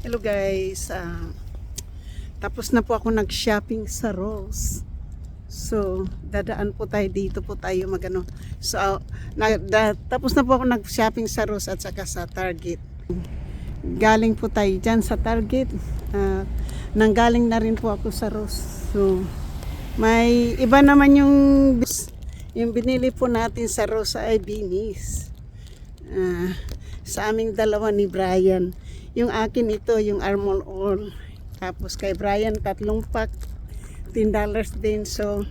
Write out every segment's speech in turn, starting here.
Hello guys, tapos na po ako nag-shopping sa Ross. So, dadaan po tayo dito po tayo magano. So, tapos na po ako nag-shopping sa Ross at saka sa Target. Galing po tayo dyan sa Target. Nanggaling na rin po ako sa Ross. So, may iba naman yung binili po natin sa Ross ay binis. Sa aming dalawa ni Brian. Yung akin ito, yung Armor All. Tapos kay Brian, 3 pack, $10 din. So,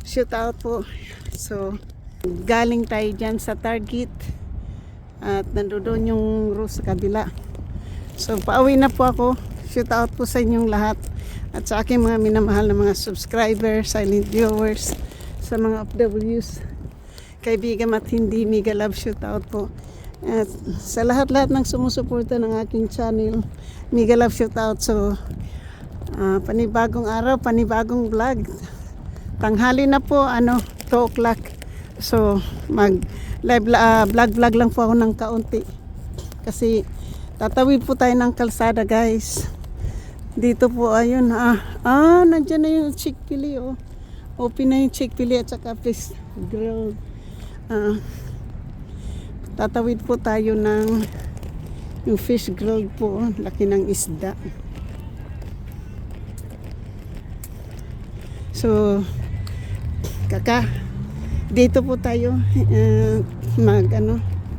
shoot out po. So, galing tayo dyan sa Target. At nandoon yung Ross sa kabila. So, pauwi na po ako. Shoot out po sa inyong lahat. At sa aking mga minamahal na mga subscribers, silent viewers, sa mga OFWs, kaibigan at hindi, mega love shoot out po. At sa lahat-lahat ng sumusuporta ng aking channel, mega love shout out. So, panibagong araw, panibagong vlog. Tanghali na po, 2 o'clock. So, mag-live vlog lang po ako ng kaunti. Kasi, tatawid po tayo ng kalsada guys. Dito po, ayun, nandyan na yung Chick-fil-A, oh. Open na yung Chick-fil-A at saka fish grill. Tatawid po tayo ng yung fish grill po, laki ng isda. So, dito po tayo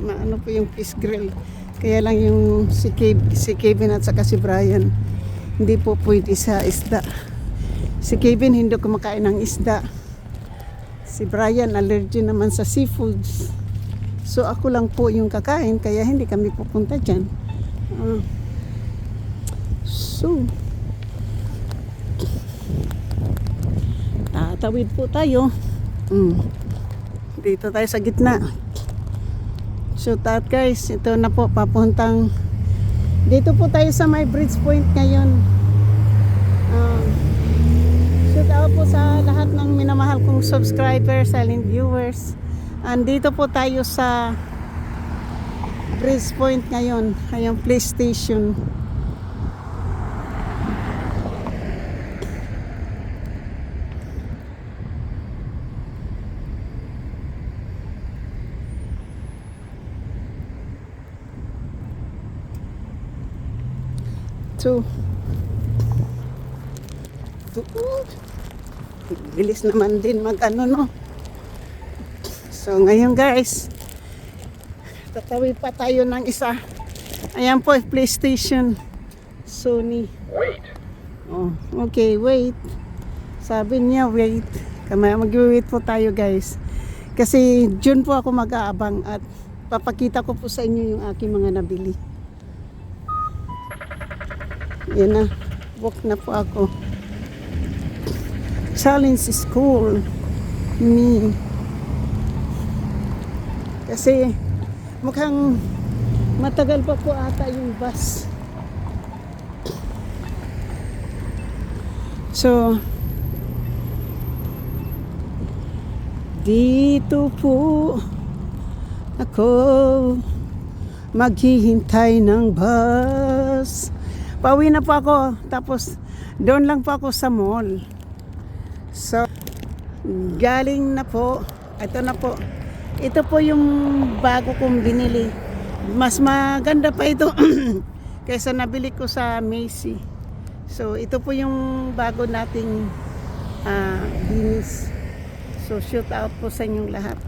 maano po yung fish grill. Kaya lang yung si Kevin at saka si Brian hindi po pwede sa isda. Si Kevin hindi kumakain ng isda. Si Brian allergy naman sa seafoods. So ako lang po yung kakain, kaya hindi kami pupunta dyan. So, tatawid po tayo. Dito tayo sa gitna. So guys, ito na po papuntang. Dito po tayo sa may Bridge Point ngayon. Shout out po sa lahat ng minamahal kong subscribers, silent viewers. Andito po tayo sa Bridge Point ngayon, ayong PlayStation. So, bilis naman din no. So ngayon guys, tatawid pa tayo ng isa. Ayan po, PlayStation Sony. Wait. Oh, okay, wait. Sabi niya wait. Mag-wait po tayo guys. Kasi June po ako mag-aabang at papakita ko po sa inyo yung aking mga nabili. Yan na, walk na po ako. Challenge is cool. Me. Kasi mukhang matagal pa po ata yung bus. So, dito po ako maghihintay ng bus. Pauwi na po ako. Tapos, doon lang po ako sa mall. So, galing na po. Ito na po. Ito po yung bago kong binili. Mas maganda pa ito kaysa nabili ko sa Macy. So, ito po yung bago nating binis. So, shout out po sa inyong lahat.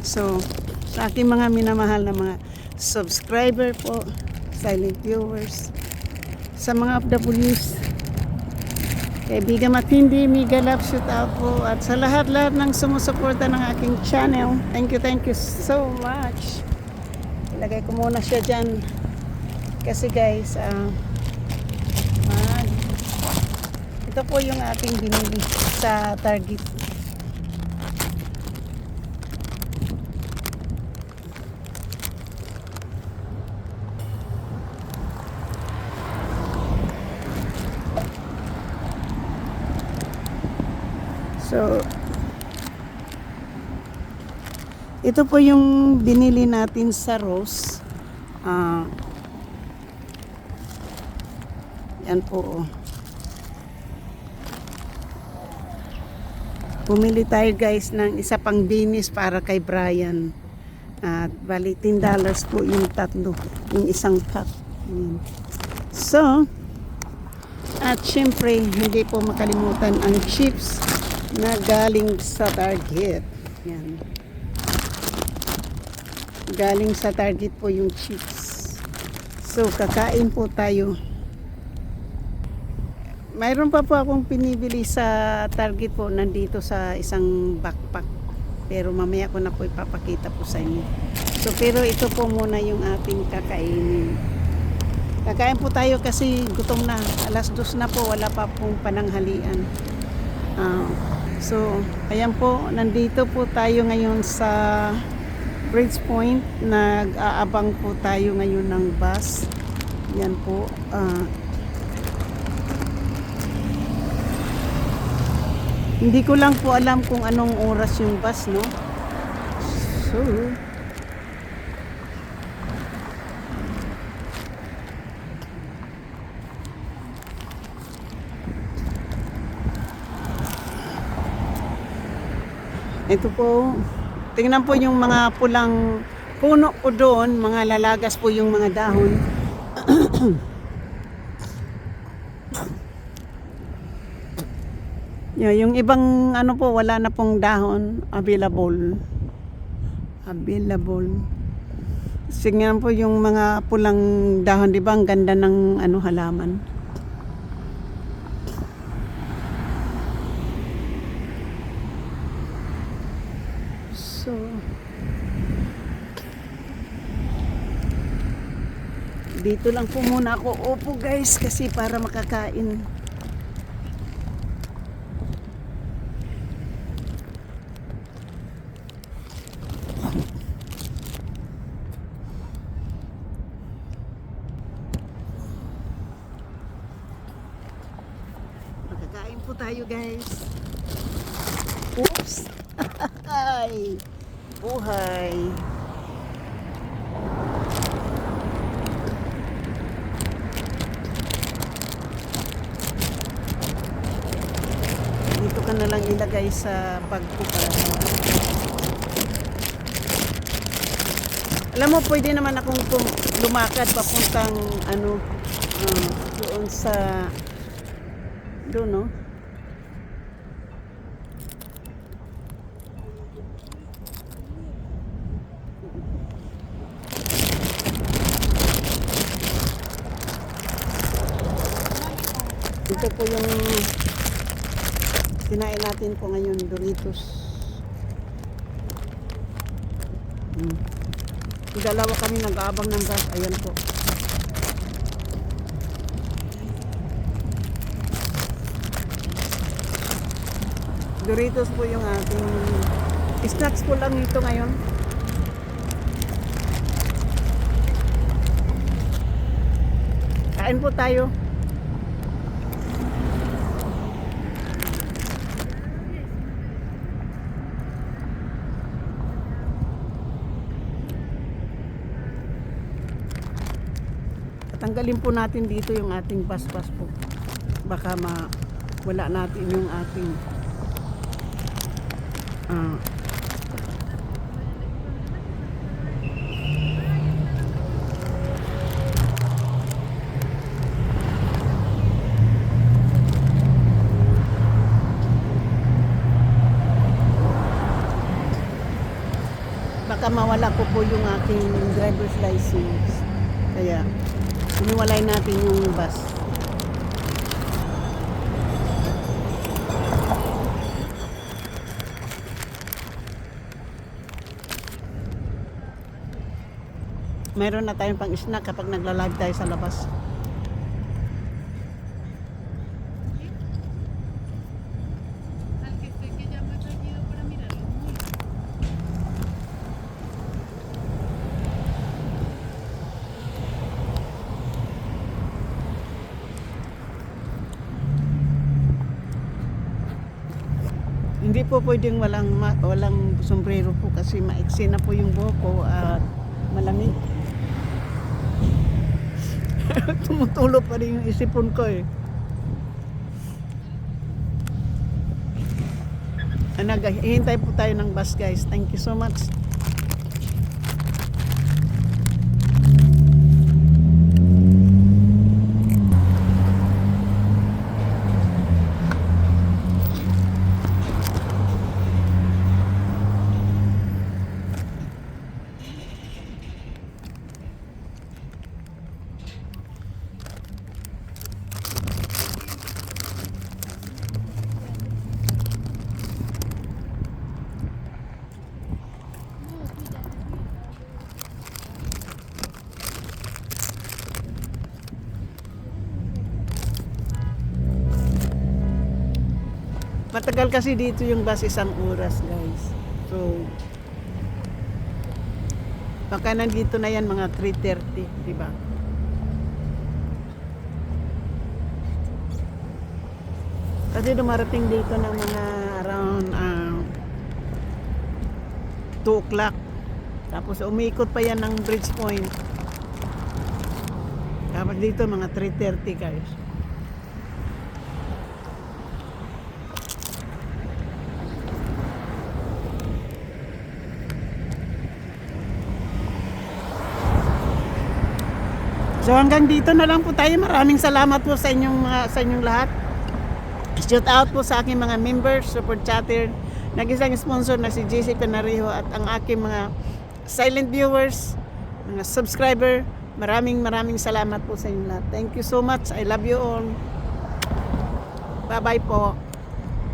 So, sa aking mga minamahal na mga subscriber po, silent viewers, sa mga OFWs, kaibigan matindi, mega love shout out po. At sa lahat-lahat ng sumusuporta ng aking channel, thank you so much. Ilagay ko muna siya dyan. Kasi guys, ito po yung aking binili sa Target. So, ito po yung binili natin sa Ross. Yan po. Bumili tayo guys ng isa pang binis para kay Brian. At bali $10 po yung tatlo. Yung isang pack. Yan. So, at syempre, hindi po makalimutan ang chips na galing sa Target. Yan. Galing sa Target po yung chips. So, kakain po tayo. Mayroon pa po akong pinibili sa Target po, nandito sa isang backpack. Pero mamaya ko na po ipapakita po sa inyo. So, pero ito po muna yung ating kakainin. Kakain po tayo kasi gutom na. 2:00 na po, wala pa pong pananghalian. So, ayan po, nandito po tayo ngayon sa Bridge Point. Nag-aabang po tayo ngayon ng bus. Yan po. Hindi ko lang po alam kung anong oras yung bus, no? So, ito po, tingnan po yung mga pulang puno po doon, mga lalagas po yung mga dahon. Yung ibang ano po, wala na pong dahon available. Tingnan po yung mga pulang dahon, di ba? Ang ganda ng ano, halaman. So, dito lang po muna ako upo guys kasi para makakain. Makakain po tayo guys. Oops! Ay! Buhay! Dito ka na lang ilagay sa bag ko para. Alam mo, pwede naman akong lumakad papuntang ano, doon sa doon, no? Ito po yung kinain natin po ngayon, Doritos. Dalawa kami nag-aabang ng bus. Ayan po. Doritos po yung ating snacks po lang ito ngayon. Kain po tayo. Tanggalin po natin dito yung ating paspas po. Baka wala natin yung ating baka mawala ko po yung aking driver's license. Kaya iniwalay natin yung bus. Mayroon na tayong pang snack kapag nagla-live tayo sa labas. Hindi po pwedeng walang sombrero po kasi maiksi na po yung buhok ko at malamig. Tumutulo pa rin yung isipon ko eh. Hihintay po tayo ng bus guys. Thank you so much. Matagal kasi dito yung bus, 1 oras guys. So baka nandito na yan mga 3:30, diba? Kasi dumarating dito ng mga around 2 o'clock. Tapos umikot pa yan ng Bridge Point. Tapos dito mga 3:30 guys. So hanggang dito na lang po tayo. Maraming salamat po sa inyong lahat. Shout out po sa aking mga members, super chatter, nag-isang sponsor na si JC Penarejo at ang aking mga silent viewers, mga subscriber. Maraming salamat po sa inyong lahat. Thank you so much. I love you all. Bye-bye po.